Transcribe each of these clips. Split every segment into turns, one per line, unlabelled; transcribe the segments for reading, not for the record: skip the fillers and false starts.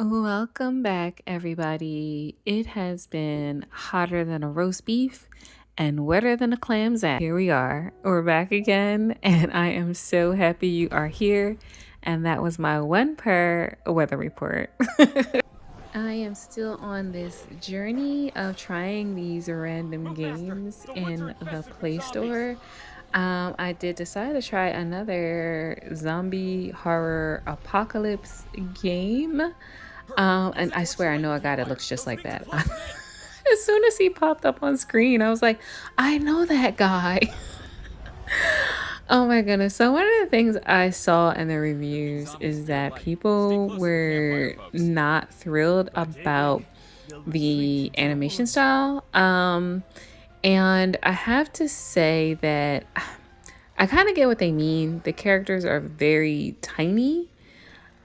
Welcome back, everybody. It has been hotter than a roast beef and wetter than a clam's ass. Here we are. We're back again, and I am so happy you are here. And that was my one per weather report. I am still on this journey of trying these random games in the Play Store. I did decide to try another zombie horror apocalypse game. And I swear I know a guy that looks just like that. As soon as he popped up on screen, I was like, I know that guy. Oh my goodness. So, one of the things I saw in the reviews is that people were not thrilled about the animation style. And I have to say that I kind of get what they mean. The characters are very tiny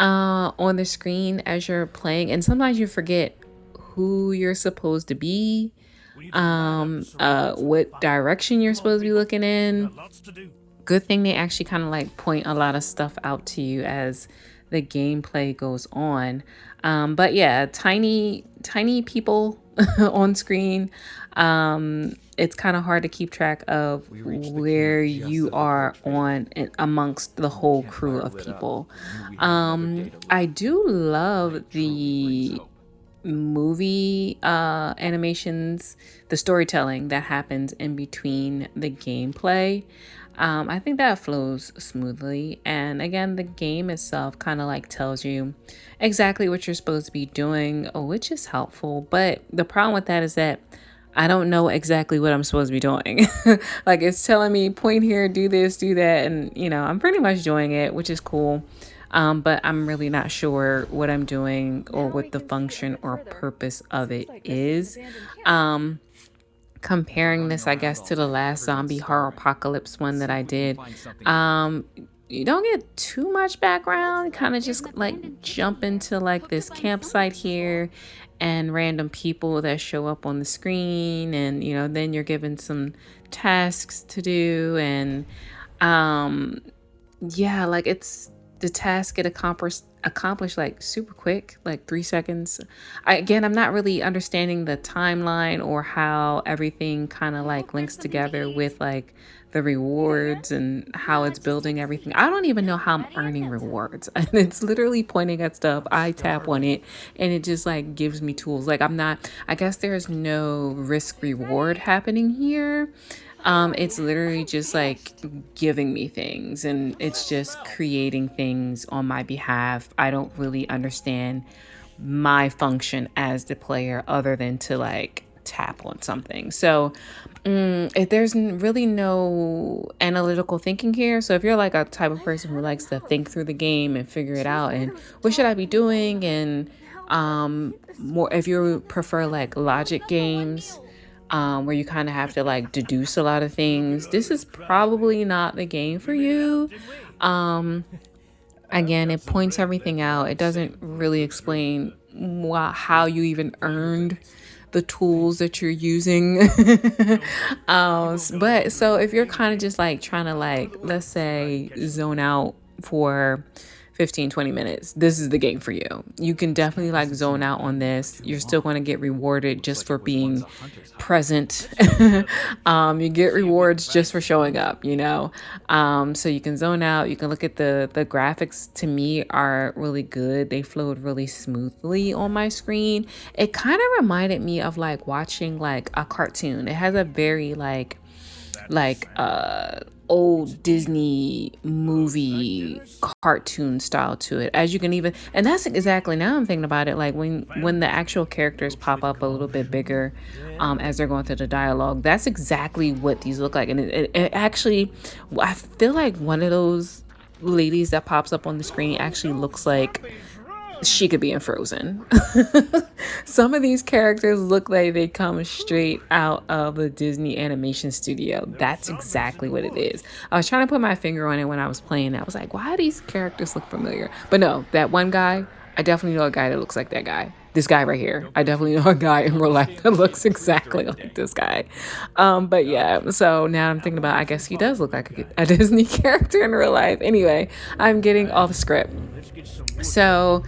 on the screen as you're playing, and sometimes you forget who you're supposed to be, what direction you're supposed to be looking in. Good thing they actually kind of like point a lot of stuff out to you as the gameplay goes on. But yeah, tiny people on screen. It's kind of hard to keep track of where you are on amongst the whole crew of people. I do love the movie animations, the storytelling that happens in between the gameplay. I think that flows smoothly. And again, the game itself kind of like tells you exactly what you're supposed to be doing, which is helpful. But the problem with that is that I don't know exactly what I'm supposed to be doing. Like it's telling me point here, do this, do that. And, I'm pretty much doing it, which is cool. But I'm really not sure what I'm doing or what the function or purpose of it is. Um, Comparing this, I guess, to the last zombie horror apocalypse one that I did, um, you don't get too much background. Kind of just like jump into like this campsite here and random people that show up on the screen, and then you're given some tasks to do, and um, yeah, like it's the task get accomplished like super quick, like 3 seconds. I'm not really understanding the timeline or how everything kind of like links together with like the rewards and how it's building everything. I don't even know how I'm earning rewards. And it's literally pointing at stuff. I tap on it and it just like gives me tools. Like I guess there's no risk reward happening here. It's literally just like giving me things and it's just creating things on my behalf. I don't really understand my function as the player other than to like tap on something. So there's really no analytical thinking here. So if you're like a type of person who likes to think through the game and figure it out and what should I be doing, and more if you prefer like logic games, where you kind of have to like deduce a lot of things, this is probably not the game for you. Um, Again, it points everything out. It doesn't really explain how you even earned the tools that you're using. But so if you're kind of just like trying to like, let's say, zone out for 15-20 minutes, this is the game for you. You can definitely like zone out on this. You're still going to get rewarded just for being present. You get rewards just for showing up, so you can zone out. You can look at the graphics. To me, are really good. They flowed really smoothly on my screen. It kind of reminded me of like watching like a cartoon. It has a very like old Disney movie cartoon style to it. As you can even, and that's exactly, now I'm thinking about it, like when the actual characters pop up a little bit bigger, as they're going through the dialogue, that's exactly what these look like. And it actually, I feel like one of those ladies that pops up on the screen actually looks like she could be in Frozen. Some of these characters look like they come straight out of a Disney animation studio. That's exactly what it is. I was trying to put my finger on it when I was playing. I was like, why do these characters look familiar? But no, that one guy, I definitely know a guy that looks like that guy. This guy right here, I definitely know a guy in real life that looks exactly like this guy. But yeah, so now I'm thinking about, I guess he does look like a Disney character in real life. Anyway, I'm getting off script. So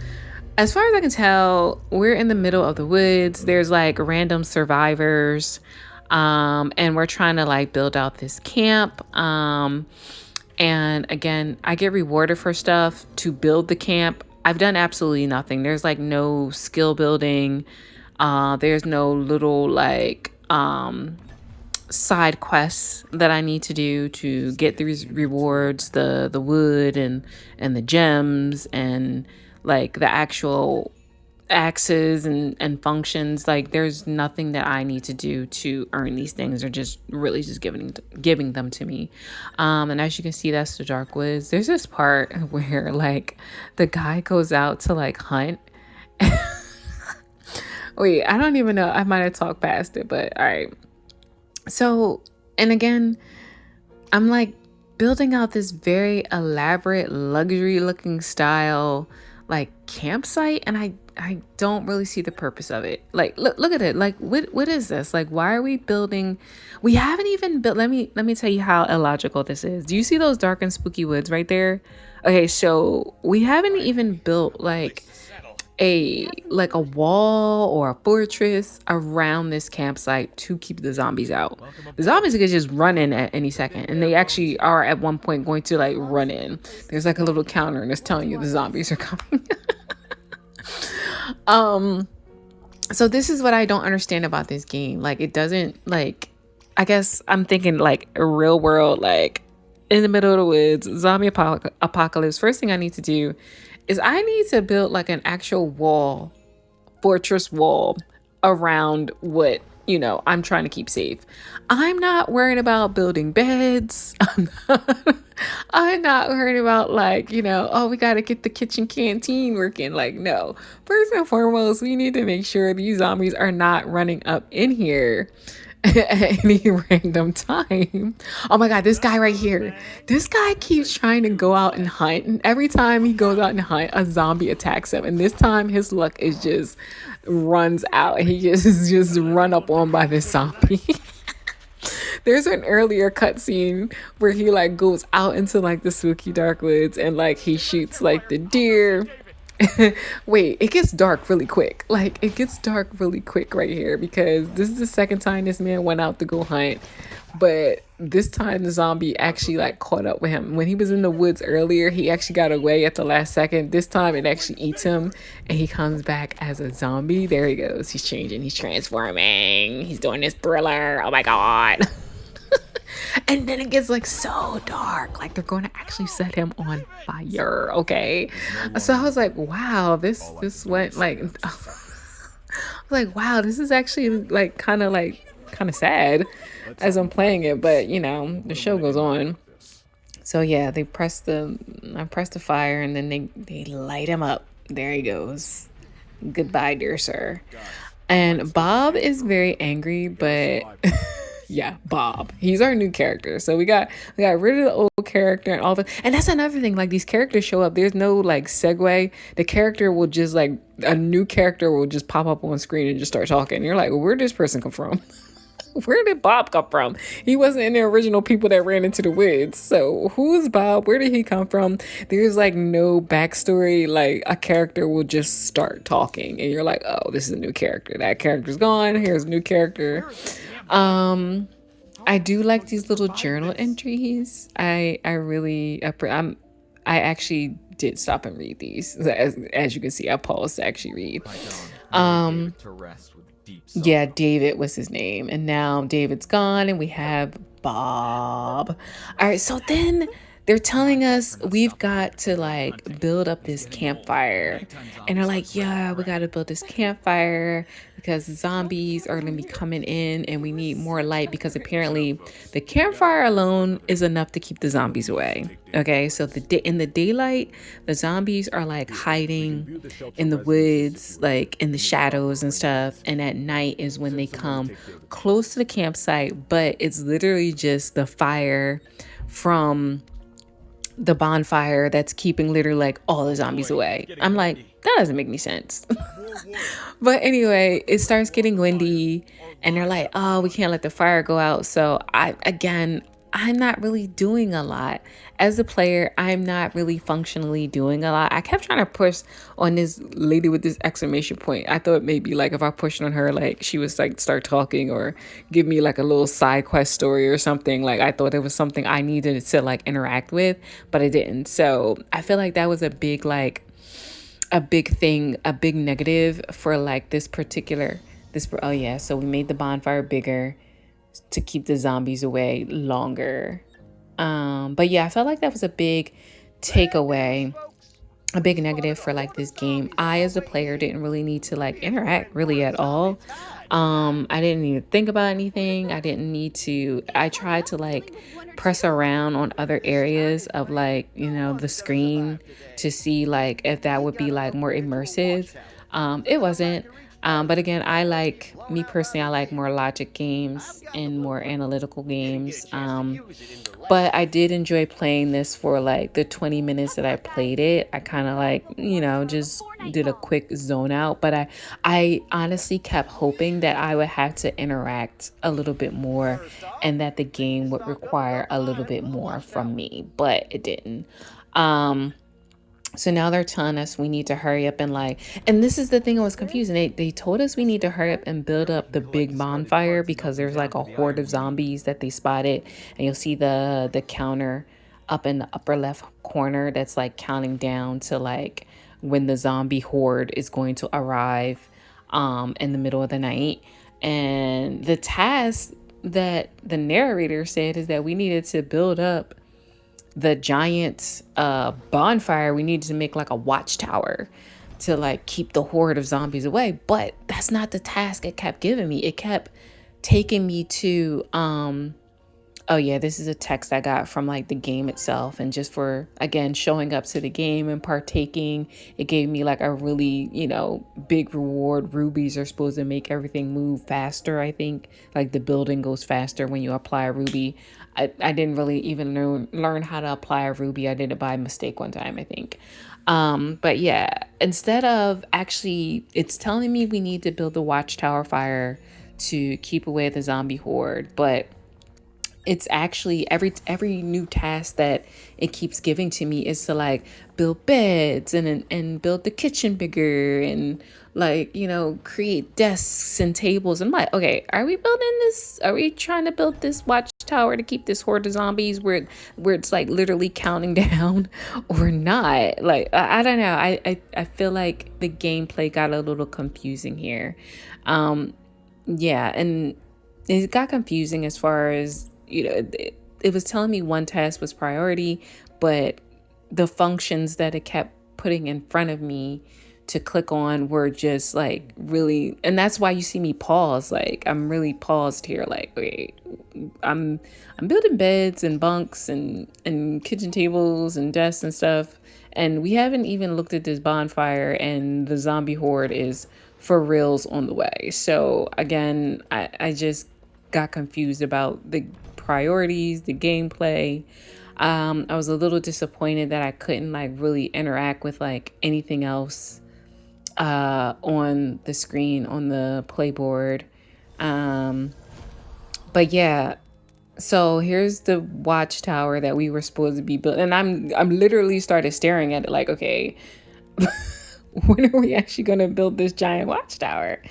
As far as I can tell, we're in the middle of the woods. There's like random survivors. And we're trying to like build out this camp. And again, I get rewarded for stuff to build the camp. I've done absolutely nothing. There's like no skill building. There's no little like side quests that I need to do to get these rewards, the wood and the gems and like the actual axes and functions. Like there's nothing that I need to do to earn these things. They're just really just giving them to me. And as you can see, that's the dark woods. There's this part where like the guy goes out to like hunt. Wait, I don't even know, I might have talked past it, but all right. So, and again, I'm like building out this very elaborate luxury looking style like campsite, and I don't really see the purpose of it. Like look at it. Like what is this? Like why are we building? We haven't even built. Let me tell you how illogical this is. Do you see those dark and spooky woods right there? Okay, so we haven't even built like a wall or a fortress around this campsite to keep the zombies out. The zombies could just run in at any second, and they actually are at one point going to like run in. There's like a little counter and it's telling you the zombies are coming. So this is what I don't understand about this game. Like it doesn't like, I guess I'm thinking like a real world, like in the middle of the woods, zombie apocalypse. First thing I need to do is I need to build like an actual wall, fortress wall around what, I'm trying to keep safe. I'm not worrying about building beds. I'm not worried about like, oh, we got to get the kitchen canteen working. Like, no. First and foremost, we need to make sure these zombies are not running up in here at any random time. Oh my God, this guy right here. This guy keeps trying to go out and hunt. And every time he goes out and hunt, a zombie attacks him. And this time his luck is just runs out. He is just run up on by this zombie. There's an earlier cutscene where he like goes out into like the spooky dark woods and like he shoots like the deer. Wait, it gets dark really quick. Like it gets dark really quick right here because this is the second time this man went out to go hunt. But this time the zombie actually like caught up with him. When he was in the woods earlier, he actually got away at the last second. This time it actually eats him and he comes back as a zombie. There he goes. He's changing. He's transforming. He's doing this thriller. Oh my God. And then it gets like so dark, like they're going to actually set him on fire. Okay, so I was like, wow, this went like I was like, wow, this is actually like kind of sad as I'm playing it, but the show goes on. So yeah, I press the fire and then they light him up. There he goes. Goodbye, dear sir. And Bob is very angry, but yeah, Bob. He's our new character. So we got rid of the old character and all the, and that's another thing. Like these characters show up. There's no like segue. The character will just like a new character will just pop up on screen and just start talking. You're like, well, where'd this person come from? Where did Bob come from? He wasn't in the original people that ran into the woods. So who's Bob? Where did he come from? There's like no backstory. Like a character will just start talking and you're like, oh, this is a new character. That character's gone. Here's a new character. I do like these little journal entries. I actually did stop and read these. As you can see, I paused to actually read. Yeah, David was his name. And now David's gone and we have Bob. All right, so then they're telling us we've got to like build up this campfire. And they're like, yeah, we got to build this campfire because the zombies are going to be coming in and we need more light because apparently the campfire alone is enough to keep the zombies away. Okay, so in the daylight, the zombies are like hiding in the woods, like in the shadows and stuff. And at night is when they come close to the campsite, but it's literally just the fire from the bonfire that's keeping literally like all the zombies away. I'm like, that doesn't make any sense. But anyway, it starts getting windy and they're like, oh, we can't let the fire go out. So I'm not really doing a lot. As a player, I'm not really functionally doing a lot. I kept trying to push on this lady with this exclamation point. I thought maybe like if I pushed on her, like she was like start talking or give me like a little side quest story or something. Like I thought it was something I needed to like interact with, but I didn't. So I feel like that was a big like a big thing, a big negative for like this particular this. Oh yeah, so we made the bonfire bigger to keep the zombies away longer. But yeah, I felt like that was a big takeaway, a big negative for like this game. I as a player didn't really need to like interact really at all. I didn't need to think about anything. I didn't need to I tried to like press around on other areas of like, the screen to see like if that would be like more immersive. It wasn't. But again, I like me personally, I like more logic games and more analytical games. But I did enjoy playing this for like the 20 minutes that I played it. I kind of like, just did a quick zone out, but I honestly kept hoping that I would have to interact a little bit more and that the game would require a little bit more from me, but it didn't. Um so now they're telling us we need to hurry up and like, and this is the thing that was confusing. They told us we need to hurry up and build up the big bonfire because there's like a horde of zombies that they spotted, and you'll see the counter up in the upper left corner that's like counting down to like when the zombie horde is going to arrive in the middle of the night. And the task that the narrator said is that we needed to build up the giant bonfire. We needed to make like a watchtower to like keep the horde of zombies away, but that's not the task it kept giving me. It kept taking me to oh yeah, this is a text I got from like the game itself, and just for again showing up to the game and partaking, it gave me like a really, big reward. Rubies are supposed to make everything move faster. I think like the building goes faster when you apply a ruby. I didn't really even learn how to apply a ruby. I did it by mistake one time, I think. But yeah, instead of actually, it's telling me we need to build the watchtower fire to keep away the zombie horde, but it's actually every new task that it keeps giving to me is to like build beds and build the kitchen bigger and like create desks and tables. I'm like, okay, are we building this? Are we trying to build this watchtower to keep this horde of zombies where it's like literally counting down or not? Like I don't know. I feel like the gameplay got a little confusing here. Yeah, and it got confusing as far as it was telling me one task was priority, but the functions that it kept putting in front of me to click on were just like really, and that's why you see me pause. Like I'm really paused here. Like, okay, I'm building beds and bunks and kitchen tables and desks and stuff, and we haven't even looked at this bonfire, and the zombie horde is for reals on the way. So again, I just got confused about the priorities, the gameplay. I was a little disappointed that I couldn't like really interact with like anything else on the screen on the playboard. But yeah, so here's the watchtower that we were supposed to be building, and I'm literally started staring at it like, okay, when are we actually gonna build this giant watchtower?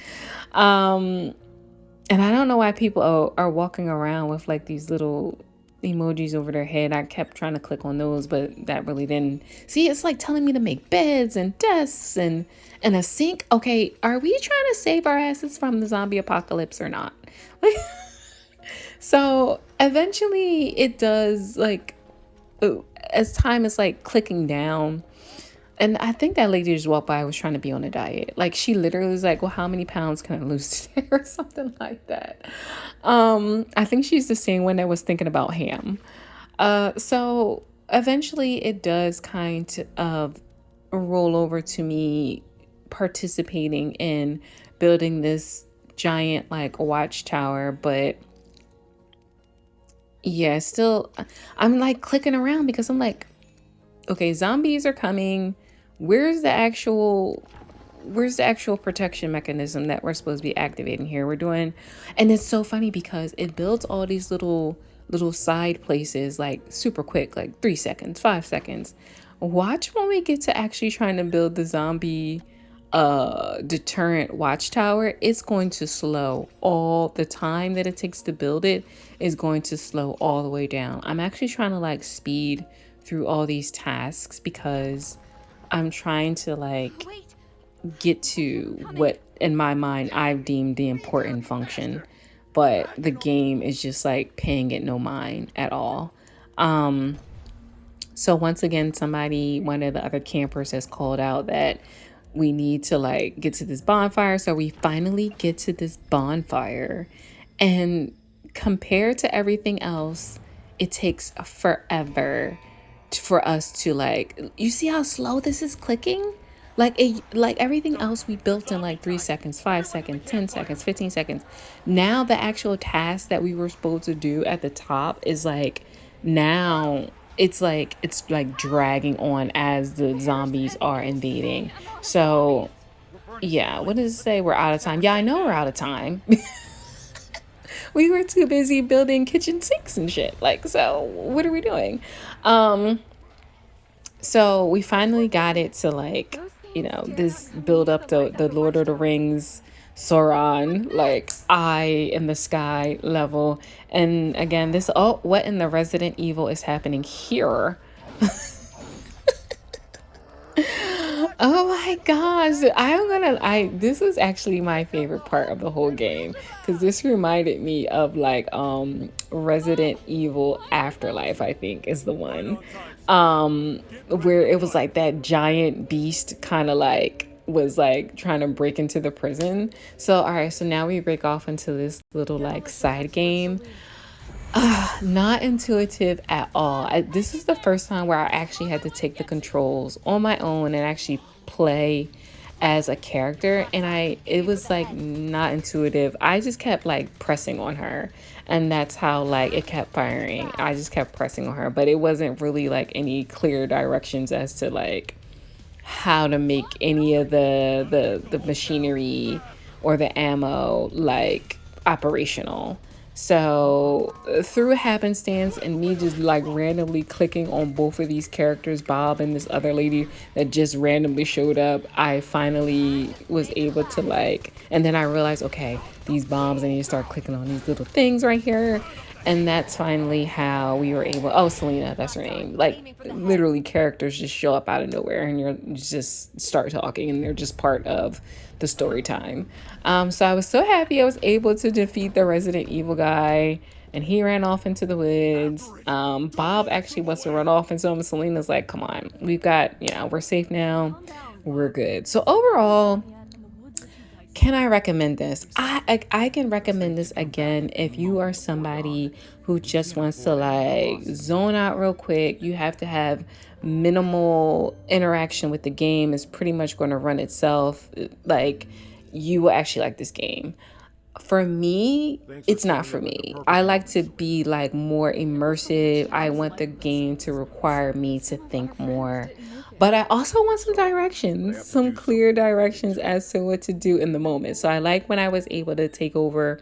And I don't know why people are walking around with like these little emojis over their head. I kept trying to click on those, but that really didn't. See, it's like telling me to make beds and desks and a sink. Okay, are we trying to save our asses from the zombie apocalypse or not? So eventually it does like, as time is like clicking down. And I think that lady just walked by was trying to be on a diet. Like she literally was like, well, how many pounds can I lose today or something like that. I think she's the same one that was thinking about ham. So eventually it does kind of roll over to me participating in building this giant like watchtower, but yeah, still I'm like clicking around because I'm like, okay, zombies are coming. Where's the actual protection mechanism that we're supposed to be activating here? We're doing, and it's so funny because it builds all these little little side places like super quick, like 3 seconds, 5 seconds. Watch when we get to actually trying to build the zombie deterrent watchtower. It's going to slow. All the time that it takes to build it is going to slow all the way down. I'm actually trying to like speed through all these tasks because I'm trying to like get to what in my mind I've deemed the important function, but the game is just like paying it no mind at all. um so once again, one of the other campers has called out that we need to like get to this bonfire. So we finally get to this bonfire, and compared to everything else, it takes forever for us to like, you see how slow this is clicking? Like everything else we built in like 3 seconds, 5 seconds, 10 seconds, 15 seconds. Now the actual task that we were supposed to do at the top is like, now it's like dragging on as the zombies are invading. So yeah, what does it say? We're out of time. Yeah, I know we're out of time. We were too busy building kitchen sinks and shit. Like, so what are we doing? Um, so we finally got it to like, this build up the Lord of the Rings Sauron, like eye in the sky level. And again, this, oh, what in the Resident Evil is happening here? Oh my gosh. This was actually my favorite part of the whole game because this reminded me of like Resident Evil Afterlife, I think is the one. Where it was like that giant beast kind of like was like trying to break into the prison. So all right, so now we break off into this little like side game. Not intuitive at all. This is the first time where I actually had to take the controls on my own and actually play as a character, and it was like not intuitive. I just kept like pressing on her, and that's how like it kept firing. I just kept pressing on her, but it wasn't really like any clear directions as to like how to make any of the machinery or the ammo like operational. So through happenstance and me just like randomly clicking on both of these characters, Bob and this other lady that just randomly showed up, I finally was able to like, and then I realized, okay, these bombs, I need to start clicking on these little things right here. And that's finally how we were able, oh, Selena, that's her name. Like literally characters just show up out of nowhere and you just start talking and they're just part of the story time. So I was so happy I was able to defeat the Resident Evil guy, and he ran off into the woods. Bob actually wants to run off, and so Selena's like, come on, we've got, we're safe now. We're good. So overall, can I recommend this? I can recommend this again if you are somebody who just wants to like zone out real quick. You have to have minimal interaction with the game. It's pretty much going to run itself. Like, you will actually like this game. For me, it's not for me. I like to be like more immersive. I want the game to require me to think more. But I also want some directions, some clear directions as to what to do in the moment. So I like when I was able to take over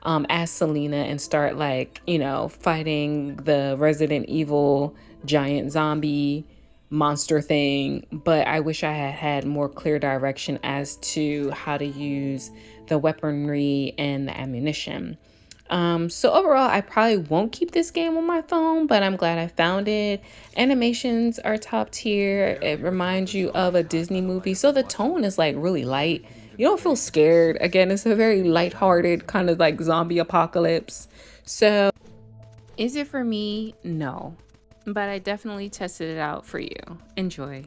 as Selena and start like, fighting the Resident Evil giant zombie monster thing. But I wish I had had more clear direction as to how to use the weaponry and the ammunition. So overall, I probably won't keep this game on my phone, but I'm glad I found it. Animations are top tier. It reminds you of a Disney movie. So the tone is like really light. You don't feel scared. Again, it's a very lighthearted kind of like zombie apocalypse. So is it for me? No, but I definitely tested it out for you. Enjoy.